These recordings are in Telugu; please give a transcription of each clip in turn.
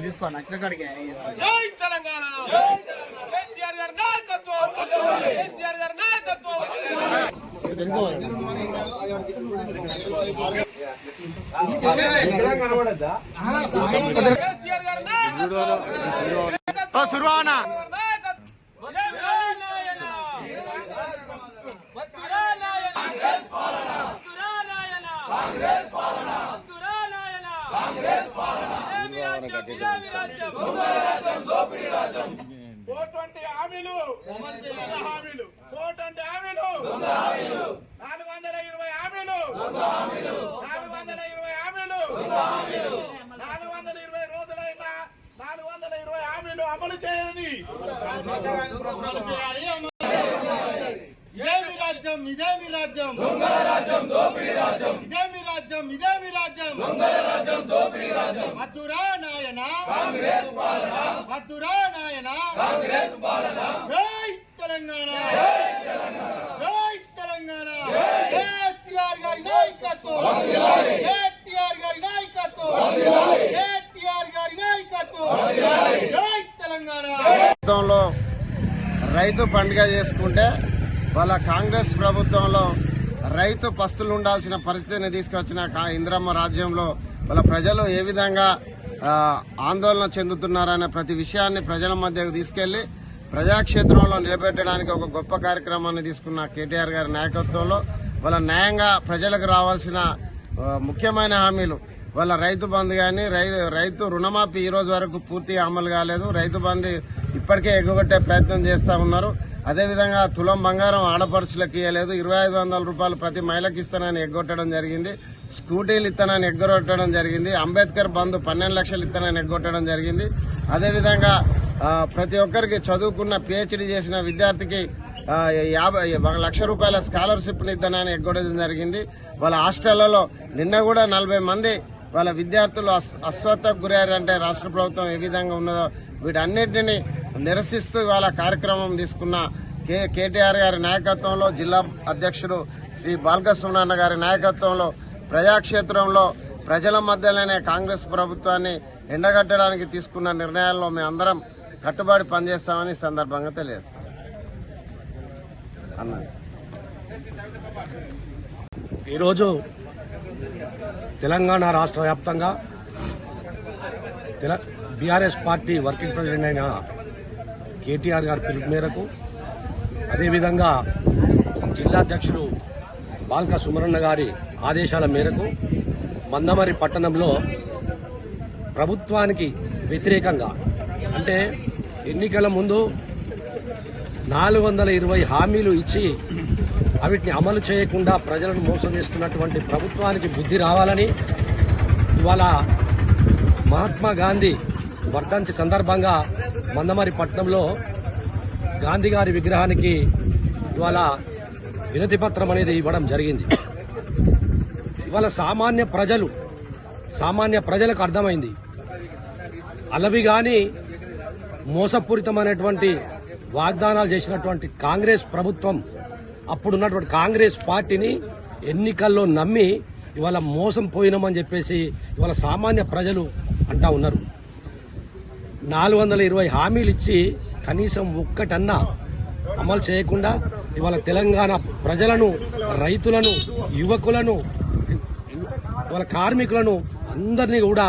తీసుకో నక్సల్ కాడికి జై తెలంగాణ కేసీఆర్ గారి నాయకత్వం కేసీఆర్ గారి నాయకత్వం కేసీఆర్ గారి నాయకత్వం సుర్వానా కోటి హామీలు 420 హామీలు 420 హామీలు 420 రోజులైనా 420 హామీలు అమలు చేయాలి. ఇదే మీ రాజ్యం ఇదే మీ రాజ్యం ఇదే మీ రాజ్యం ఇదే మీ రాజ్యం మధురా నాయన మధురా నాయన జై తెలంగాణ జై తెలంగాణ కేసీఆర్ గారి నాయకత్వం కేటీఆర్ గారి నాయకత్వం కేటీఆర్ గారి నాయకత్వం జై తెలంగాణ. రైతు పండుగ చేసుకుంటే వాళ్ళ కాంగ్రెస్ ప్రభుత్వంలో రైతు పస్తులు ఉండాల్సిన పరిస్థితిని తీసుకొచ్చిన ఇందిరమ్మ రాజ్యంలో వాళ్ళ ప్రజలు ఏ విధంగా ఆందోళన చెందుతున్నారనే ప్రతి విషయాన్ని ప్రజల మధ్యకు తీసుకెళ్లి ప్రజాక్షేత్రంలో నిలబెట్టడానికి ఒక గొప్ప కార్యక్రమాన్ని తీసుకున్న కేటీఆర్ గారి నాయకత్వంలో వాళ్ళ న్యాయంగా ప్రజలకు రావాల్సిన ముఖ్యమైన హామీలు వాళ్ళ రైతు బంధు కానీ రైతు రుణమాఫీ ఈ రోజు వరకు పూర్తిగా అమలు కాలేదు. రైతు బంధు ఇప్పటికే ఎగ్గొట్టే ప్రయత్నం చేస్తా ఉన్నారు. అదేవిధంగా తులం బంగారం ఆడపడుచులకు ఇవ్వలేదు. 2500 రూపాయలు ప్రతి మహిళకి ఇస్తానని ఎగ్గొట్టడం జరిగింది. స్కూటీలు ఇస్తానని ఎగ్గొట్టడం జరిగింది. అంబేద్కర్ బంధు 12 లక్షలు ఇస్తానని ఎగ్గొట్టడం జరిగింది. అదేవిధంగా ప్రతి ఒక్కరికి చదువుకున్న PhD చేసిన విద్యార్థికి 1 లక్ష రూపాయల స్కాలర్షిప్ ని ఇద్దానని ఎగ్గొట్టడం జరిగింది. వాళ్ళ హాస్టళ్లలో నిన్న కూడా 40 మంది వాళ్ళ విద్యార్థులు అస్వస్థకు గురయ్యారంటే రాష్ట్ర ప్రభుత్వం ఏ విధంగా ఉన్నదో వీటన్నిటిని నిరసిస్తూ ఇవాళ కార్యక్రమం తీసుకున్న కేటీఆర్ గారి నాయకత్వంలో జిల్లా అధ్యక్షుడు శ్రీ బాలకృష్ణ గారి నాయకత్వంలో ప్రజాక్షేత్రంలో ప్రజల మధ్యలోనే కాంగ్రెస్ ప్రభుత్వాన్ని ఎండగట్టడానికి తీసుకున్న నిర్ణయాల్లో మేమందరం కట్టుబడి పనిచేస్తామని సందర్భంగా తెలియజేస్తాం. ఈరోజు తెలంగాణ రాష్ట్ర వ్యాప్తంగా బీఆర్ఎస్ పార్టీ వర్కింగ్ ప్రెసిడెంట్ అయిన కేటీఆర్ గారి పిలుపు మేరకు అదేవిధంగా జిల్లా అధ్యక్షులు బాల్క సుమరన్న గారి ఆదేశాల మేరకు మందమరి పట్టణంలో ప్రభుత్వానికి వ్యతిరేకంగా అంటే ఎన్నికల ముందు 420 హామీలు ఇచ్చి వీటిని అమలు చేయకుండా ప్రజలను మోసం చేస్తున్నటువంటి ప్రభుత్వానికి బుద్ధి రావాలని ఇవాళ మహాత్మా గాంధీ వర్ధంతి సందర్భంగా మందమరి పట్టణంలో గాంధీ గారి విగ్రహానికి ఇవాళ వినతి పత్రం అనేది ఇవ్వడం జరిగింది. ఇవాళ సామాన్య ప్రజలకు అర్థమైంది అలవి గాని మోసపూరితమైనటువంటి వాగ్దానాలు చేసినటువంటి కాంగ్రెస్ ప్రభుత్వం అప్పుడున్నటువంటి కాంగ్రెస్ పార్టీని ఎన్నికల్లో నమ్మి ఇవాళ మోసం పోయినామని చెప్పేసి ఇవాళ సామాన్య ప్రజలు అంటా ఉన్నారు. 420 హామీలు ఇచ్చి కనీసం ఒక్కటన్నా అమలు చేయకుండా ఇవాళ తెలంగాణ ప్రజలను, రైతులను, యువకులను, ఇవాళ కార్మికులను అందరినీ కూడా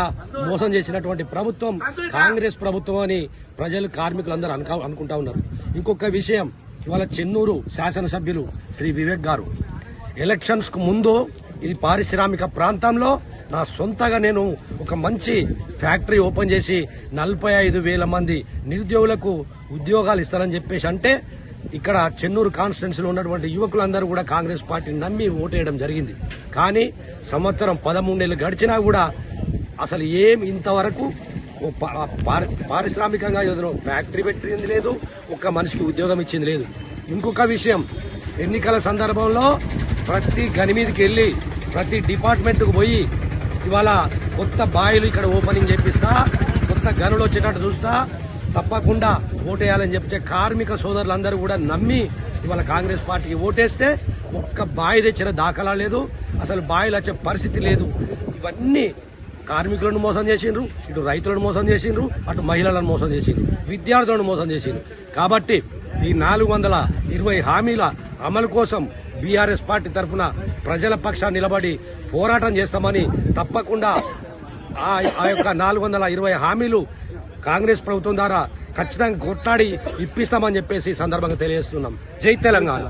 మోసం చేసినటువంటి ప్రభుత్వం కాంగ్రెస్ ప్రభుత్వం అని ప్రజలు, కార్మికులందరూ అనుకుంటా ఉన్నారు. ఇంకొక విషయం, ఇవాళ చెన్నూరు శాసనసభ్యులు శ్రీ వివేక్ గారు ఎలక్షన్స్ కు ముందు ఇది పారిశ్రామిక ప్రాంతంలో నా సొంతగా నేను ఒక మంచి ఫ్యాక్టరీ ఓపెన్ చేసి 45,000 మంది నిరుద్యోగులకు ఉద్యోగాలు ఇస్తారని చెప్పేసి అంటే ఇక్కడ చెన్నూరు కాన్స్టిట్యున్సీలో ఉన్నటువంటి యువకులందరూ కూడా కాంగ్రెస్ పార్టీని నమ్మి ఓటేయడం జరిగింది. కానీ సంవత్సరం 13 నెలలు గడిచినా కూడా అసలు ఏం ఇంతవరకు పారిశ్రామికంగా ఏదో ఫ్యాక్టరీ పెట్టింది లేదు, ఒక్క మనిషికి ఉద్యోగం ఇచ్చింది లేదు. ఇంకొక విషయం, ఎన్నికల సందర్భంలో ప్రతి గని మీదకి వెళ్లి ప్రతి డిపార్ట్మెంట్కు పోయి ఇవాళ కొత్త బాయిలు ఇక్కడ ఓపెనింగ్ చేపిస్తా, కొత్త గనులు వచ్చేటట్టు చూస్తా, తప్పకుండా ఓటేయాలని చెప్తే కార్మిక సోదరులందరూ కూడా నమ్మి ఇవాళ కాంగ్రెస్ పార్టీకి ఓటేస్తే ఒక్క బాయి తెచ్చిన దాఖలా లేదు, అసలు బాయిలు వచ్చే పరిస్థితి లేదు. ఇవన్నీ కార్మికులను మోసం చేసిండ్రు, ఇటు రైతులను మోసం చేసిండ్రు, అటు మహిళలను మోసం చేసిండ్రు, విద్యార్థులను మోసం చేసిండ్రు. కాబట్టి ఈ 420 హామీల అమలు కోసం బీఆర్ఎస్ పార్టీ తరఫున ప్రజల పక్షాన్ని నిలబడి పోరాటం చేస్తామని, తప్పకుండా ఆ యొక్క 420 హామీలు కాంగ్రెస్ ప్రభుత్వం ద్వారా ఖచ్చితంగా కొట్లాడి ఇప్పిస్తామని చెప్పేసి సందర్భంగా తెలియజేస్తున్నాం. జై తెలంగాణ.